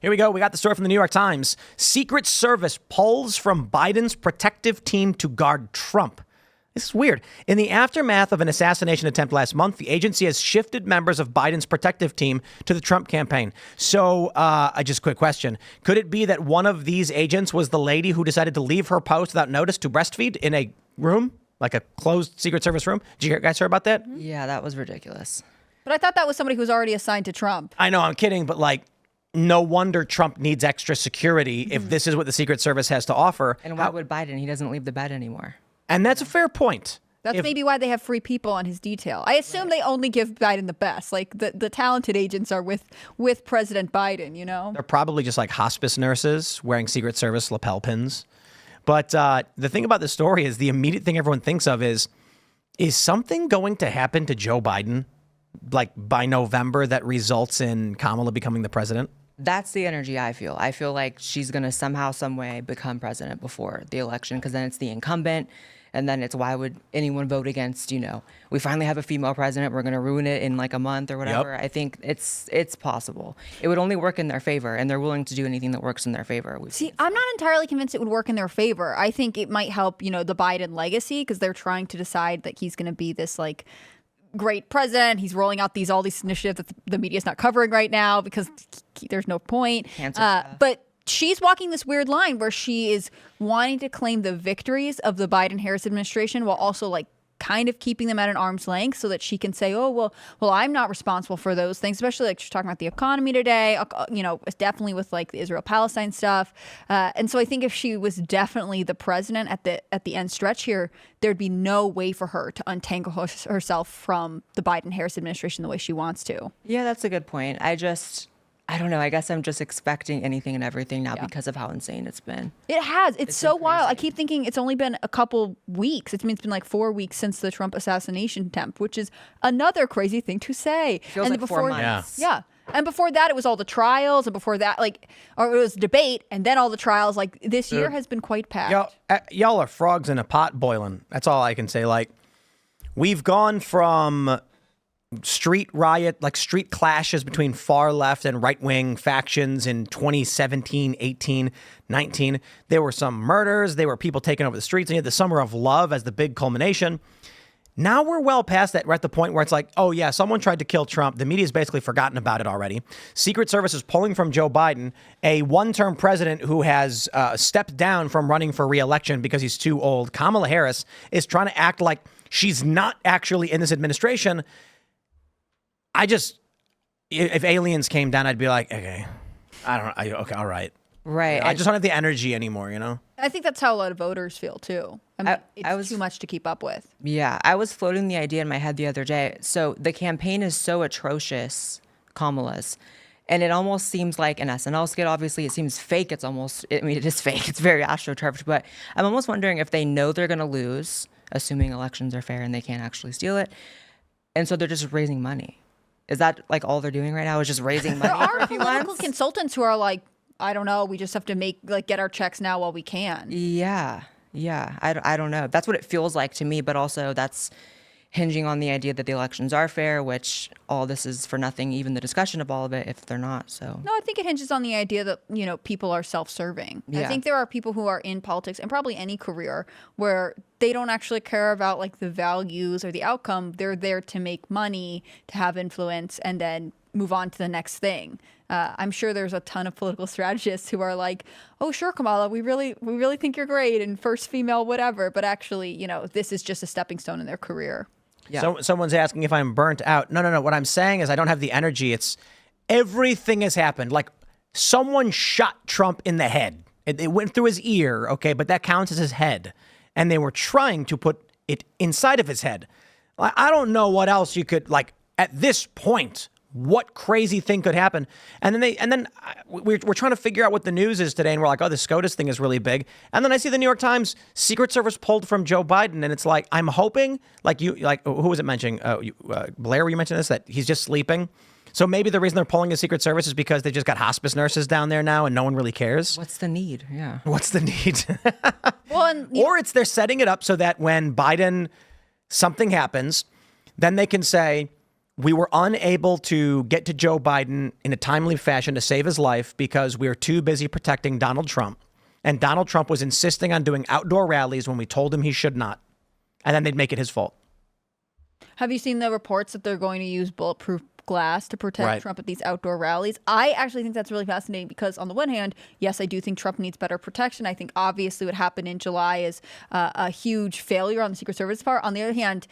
Here we go. We got the story from the New York Times. Secret Service pulls from Biden's protective team to guard Trump. This is weird. In the aftermath of an assassination attempt last month, the agency has shifted members of Biden's protective team to the Trump campaign. So, just quick question. Could it be that one of these agents was the lady who decided to leave her post without notice to breastfeed in a room, like a closed Secret Service room? Did you guys hear about that? Yeah, that was ridiculous. But I thought that was somebody who was already assigned to Trump. I know, I'm kidding, but like, no wonder Trump needs extra security if this is what the Secret Service has to offer. And why would Biden? He doesn't leave the bed anymore. And that's a fair point. That's maybe why they have free people on his detail. I assume they only give Biden the best. Like the talented agents are with President Biden, you know? They're probably just like hospice nurses wearing Secret Service lapel pins. But the thing about the story is the immediate thing everyone thinks of is something going to happen to Joe Biden like by November that results in Kamala becoming the president? That's the energy I feel. I feel like she's going to somehow, some way become president before the election because then it's the incumbent. And then it's why would anyone vote against, we finally have a female president. We're going to ruin it in like a month or whatever. Yep. I think it's possible. It would only work in their favor, and they're willing to do anything that works in their favor. See, I'm not entirely convinced it would work in their favor. I think it might help, the Biden legacy because they're trying to decide that he's going to be this like great president. He's rolling out all these initiatives that the media's not covering right now because there's no point. But she's walking this weird line where she is wanting to claim the victories of the Biden-Harris administration while also like kind of keeping them at an arm's length so that she can say, oh, well, I'm not responsible for those things, especially like she's talking about the economy today, definitely with like the Israel-Palestine stuff. And so I think if she was definitely the president at the end stretch here, there'd be no way for her to untangle herself from the Biden-Harris administration the way she wants to. Yeah, that's a good point. I don't know. I guess I'm just expecting anything and everything now because of how insane it's been. It has. It's so wild. I keep thinking it's only been a couple weeks. It's been like 4 weeks since the Trump assassination attempt, which is another crazy thing to say. Feels like 4 months. Yeah. And before that, it was all the trials. And before that, or it was debate and then all the trials. Like this year has been quite packed. Y'all are frogs in a pot boiling. That's all I can say. Like, we've gone from street clashes between far left and right wing factions in 2017, 18, 19. There were some murders. There were people taking over the streets. And you had the Summer of Love as the big culmination. Now we're well past that. We're at the point where it's like, oh, yeah, someone tried to kill Trump. The media's basically forgotten about it already. Secret Service is pulling from Joe Biden, a one-term president who has stepped down from running for re-election because he's too old. Kamala Harris is trying to act like she's not actually in this administration. If aliens came down, I'd be like, okay, okay, all right. Right. I just don't have the energy anymore, I think that's how a lot of voters feel too. I mean, it's too much to keep up with. Yeah, I was floating the idea in my head the other day. So the campaign is so atrocious, Kamala's, and it almost seems like an SNL skit. Obviously, it seems fake. It is fake. It's very astroturfed. But I'm almost wondering if they know they're going to lose, assuming elections are fair and they can't actually steal it, and so they're just raising money. Is that like all they're doing right now is just raising money for a few months? There are political consultants who are like, I don't know, we just have to get our checks now while we can. Yeah. I don't know. That's what it feels like to me, but also that's hinging on the idea that the elections are fair, which all this is for nothing, even the discussion of all of it, if they're not. So no, I think it hinges on the idea that, people are self-serving. Yeah. I think there are people who are in politics and probably any career where they don't actually care about like the values or the outcome. They're there to make money, to have influence, and then move on to the next thing. I'm sure there's a ton of political strategists who are like, oh, sure, Kamala, we really think you're great and first female, whatever. But actually, this is just a stepping stone in their career. Yeah. So someone's asking if I'm burnt out. No. What I'm saying is I don't have the energy. It's everything has happened. Like someone shot Trump in the head. It went through his ear. Okay. But that counts as his head. And they were trying to put it inside of his head. I don't know what else you could at this point. What crazy thing could happen? And then we're trying to figure out what the news is today, and we're like, oh, the SCOTUS thing is really big. And then I see the New York Times Secret Service pulled from Joe Biden, and it's like I'm hoping, who was it mentioning? Blaire, you mentioned this that he's just sleeping. So maybe the reason they're pulling the Secret Service is because they just got hospice nurses down there now, and no one really cares. What's the need? Yeah. What's the need? Well, or they're setting it up so that when Biden something happens, then they can say, we were unable to get to Joe Biden in a timely fashion to save his life because we were too busy protecting Donald Trump. And Donald Trump was insisting on doing outdoor rallies when we told him he should not. And then they'd make it his fault. Have you seen the reports that they're going to use bulletproof glass to protect Right. Trump at these outdoor rallies? I actually think that's really fascinating because on the one hand, yes, I do think Trump needs better protection. I think obviously what happened in July is a huge failure on the Secret Service part. On the other hand,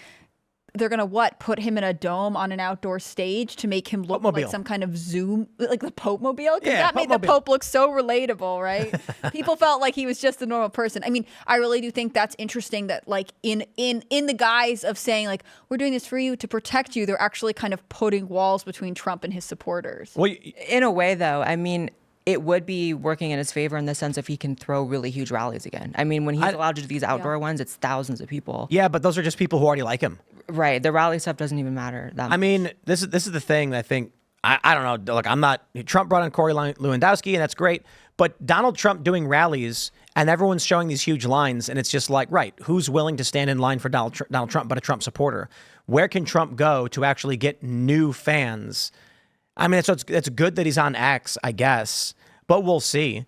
they're going to put him in a dome on an outdoor stage to make him look like Pope-mobile. some kind of Zoom, like the Pope mobile? Because Yeah, that made the Pope-mobile. Pope look so relatable, right? People felt like he was just a normal person. I mean, I really do think that's interesting that like in the guise of saying like, we're doing this for you to protect you, they're actually kind of putting walls between Trump and his supporters. Well, In a way, though, I mean, it would be working in his favor in the sense if he can throw really huge rallies again. I mean, when he's allowed to do these outdoor ones, it's thousands of people. yeah, but those are just people who already like him. Right. The rally stuff doesn't even matter that much. I mean, this is the thing that I think, I don't know, look, I'm not, Trump brought in Corey Lewandowski, and that's great, but Donald Trump doing rallies, and everyone's showing these huge lines, and it's just like, right, who's willing to stand in line for Donald Trump but a Trump supporter? Where can Trump go to actually get new fans? I mean, it's good that he's on X, I guess, but we'll see.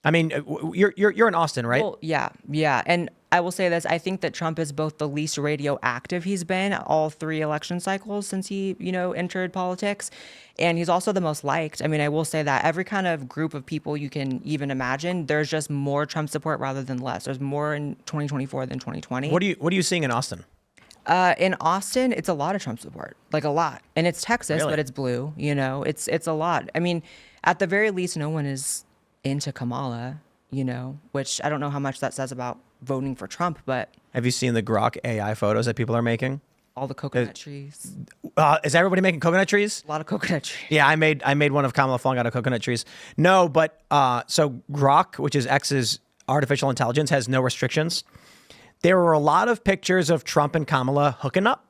I mean, you're in Austin, right? Well, yeah. And I will say this, I think that Trump is both the least radioactive he's been all 3 election cycles since he, entered politics. And he's also the most liked. I mean, I will say that every kind of group of people you can even imagine, there's just more Trump support rather than less. There's more in 2024 than 2020. What are you seeing in Austin? In Austin, it's a lot of Trump support, like a lot. And it's Texas, Really? but it's blue, it's a lot. I mean, at the very least, no one is into Kamala, which I don't know how much that says about voting for Trump, but Have you seen the Grok AI photos that people are making? all the coconut trees, Is everybody making coconut trees? a lot of coconut trees. Yeah, I made one of Kamala falling out of coconut trees. No, but so Grok, which is X's artificial intelligence, has no restrictions. There were a lot of pictures of Trump and Kamala hooking up.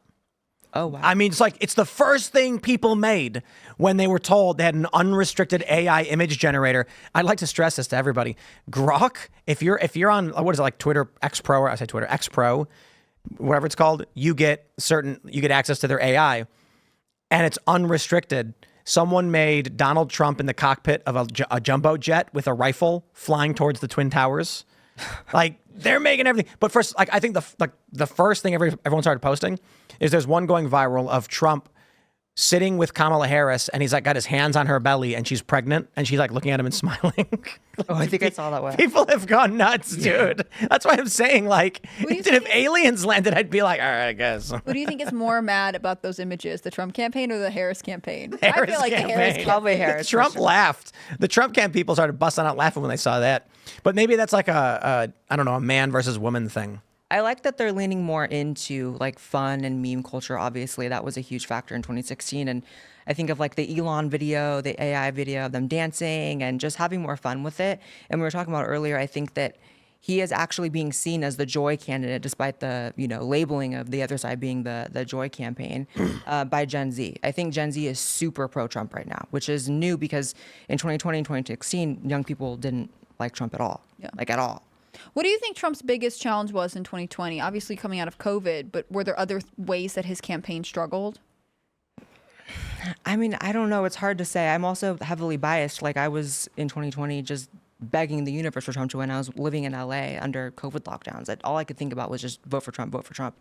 Oh, wow. I mean, it's the first thing people made when they were told they had an unrestricted AI image generator. I'd like to stress this to everybody. Grok, if you're on, what is it, like Twitter X Pro, or I say Twitter X Pro, whatever it's called, you get access to their AI, and it's unrestricted. Someone made Donald Trump in the cockpit of a jumbo jet with a rifle flying towards the Twin Towers. Like, they're making everything. But first, like, I think the first thing everyone started posting is there's one going viral of Trump sitting with Kamala Harris, and he's like got his hands on her belly, and she's pregnant, and she's like looking at him and smiling. Oh, I think I saw that one. People have gone nuts, dude. That's why I'm saying, like, if aliens landed, I'd be like, all right, I guess. Who do you think is more mad about those images, the Trump campaign or the Harris campaign? I Harris feel like campaign. the Harris campaign. Probably Harris. for Trump sure. laughed. The Trump camp people started busting out laughing when they saw that. But maybe that's like I don't know, a man versus woman thing. I like that they're leaning more into like fun and meme culture. Obviously, that was a huge factor in 2016. And I think of like the Elon video, the AI video of them dancing and just having more fun with it. And we were talking about earlier, I think that he is actually being seen as the joy candidate, despite the labeling of the other side being the joy campaign by Gen Z. I think Gen Z is super pro-Trump right now, which is new because in 2020 and 2016, young people didn't like Trump at all, like at all. What do you think Trump's biggest challenge was in 2020? Obviously coming out of COVID, but were there other ways that his campaign struggled? I mean, I don't know. It's hard to say. I'm also heavily biased. Like I was in 2020 just begging the universe for Trump to win. I was living in LA under COVID lockdowns. All I could think about was just vote for Trump, vote for Trump.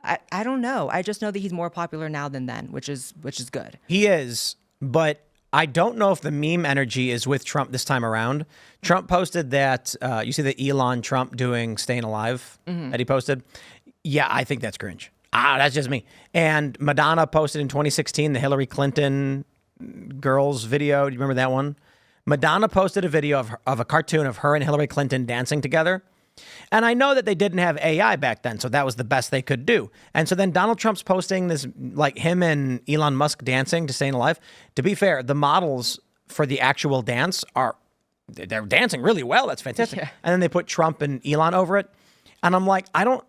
I don't know. I just know that he's more popular now than then, which is good. He is, but I don't know if the meme energy is with Trump this time around. Trump posted that, you see the Elon Trump doing Staying Alive that he posted? Yeah, I think that's cringe. That's just me. And Madonna posted in 2016 the Hillary Clinton girls video. Do you remember that one? Madonna posted a video of a cartoon of her and Hillary Clinton dancing together. And I know that they didn't have AI back then, so that was the best they could do. And so then Donald Trump's posting this, like him and Elon Musk dancing to Staying Alive. To be fair, the models for the actual dance they're dancing really well. That's fantastic. Yeah. And then they put Trump and Elon over it. And I'm like, I don't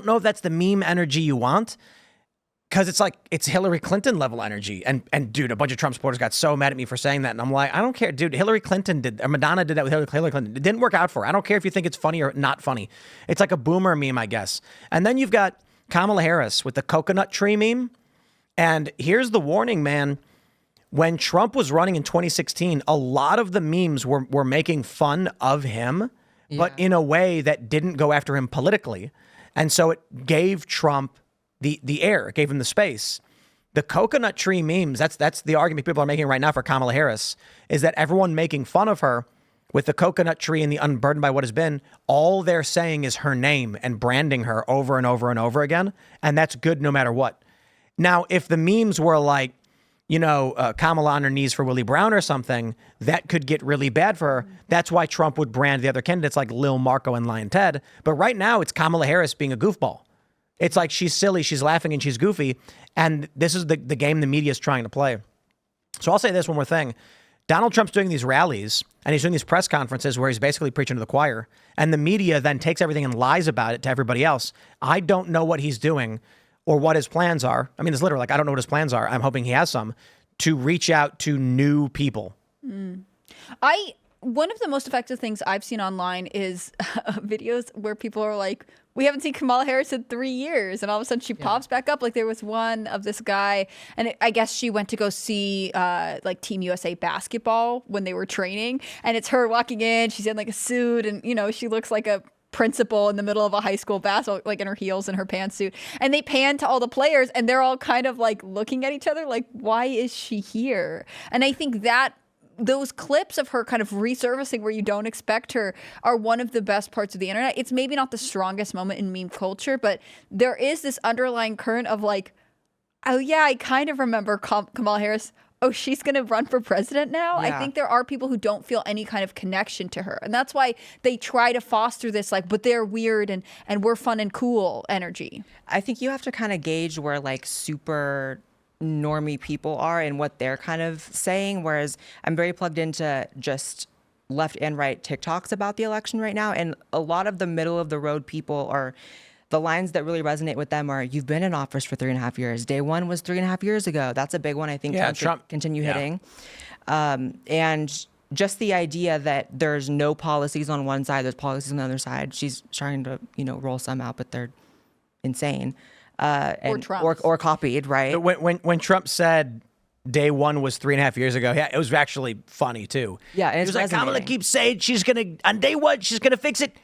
know if that's the meme energy you want. Because it's like, it's Hillary Clinton level energy. And dude, a bunch of Trump supporters got so mad at me for saying that. And I'm like, I don't care. Dude, Hillary Clinton or Madonna did that with Hillary Clinton. It didn't work out for her. I don't care if you think it's funny or not funny. It's like a boomer meme, I guess. And then you've got Kamala Harris with the coconut tree meme. And here's the warning, man. When Trump was running in 2016, a lot of the memes were making fun of him, but in a way that didn't go after him politically. And so it gave Trump the air, it gave him the space. The coconut tree memes, that's the argument people are making right now for Kamala Harris, is that everyone making fun of her with the coconut tree and the unburdened by what has been, all they're saying is her name and branding her over and over and over again. And that's good no matter what. Now, if the memes were like, Kamala on her knees for Willie Brown or something, that could get really bad for her. That's why Trump would brand the other candidates like Lil Marco and Lion Ted. But right now, it's Kamala Harris being a goofball. It's like she's silly, she's laughing, and she's goofy. And this is the game the media is trying to play. So I'll say this one more thing. Donald Trump's doing these rallies, and he's doing these press conferences where he's basically preaching to the choir. And the media then takes everything and lies about it to everybody else. I don't know what he's doing or what his plans are. I mean, it's literally like, I don't know what his plans are. I'm hoping he has some to reach out to new people. One of the most effective things I've seen online is videos where people are like, we haven't seen Kamala Harris in 3 years. And all of a sudden she pops back up. Like there was one of this guy, and I guess she went to go see like Team USA basketball when they were training. And it's her walking in. She's in like a suit, and, she looks like a principal in the middle of a high school basketball, like in her heels and her pantsuit. And they pan to all the players, and they're all kind of like looking at each other like, why is she here? And I think that those clips of her kind of resurfacing where you don't expect her are one of the best parts of the internet. It's maybe not the strongest moment in meme culture, but there is this underlying current of like, oh yeah, I kind of remember Kamala Harris. Oh, she's going to run for president now? Yeah. I think there are people who don't feel any kind of connection to her. And that's why they try to foster this like, but they're weird and we're fun and cool energy. I think you have to kind of gauge where like super normie people are and what they're kind of saying. Whereas I'm very plugged into just left and right TikToks about the election right now. And a lot of the middle of the road people are, the lines that really resonate with them are, you've been in office for 3.5 years. Day one was 3.5 years ago. That's a big one. I think Trump should continue hitting. And just the idea that there's no policies on one side, there's policies on the other side. She's trying to, roll some out, but they're insane. Or copied, right? When Trump said day one was 3.5 years ago, yeah, it was actually funny too. Yeah, and it was like, Kamala keeps saying on day one she's gonna fix it.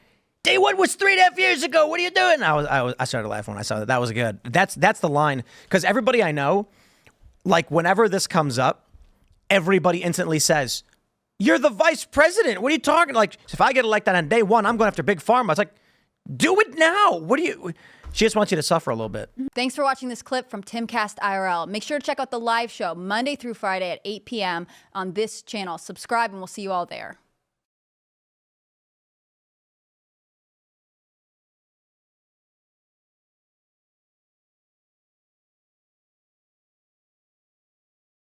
Day one was 3.5 years ago. What are you doing? I started laughing when I saw that. That was good. That's the line, because everybody I know, like whenever this comes up, everybody instantly says, "You're the vice president. What are you talking?" Like, if I get elected on day one, I'm going after Big Pharma. It's like, do it now. What do you? She just wants you to suffer a little bit. Thanks for watching this clip from Timcast IRL. Make sure to check out the live show Monday through Friday at 8 p.m. on this channel. Subscribe, and we'll see you all there.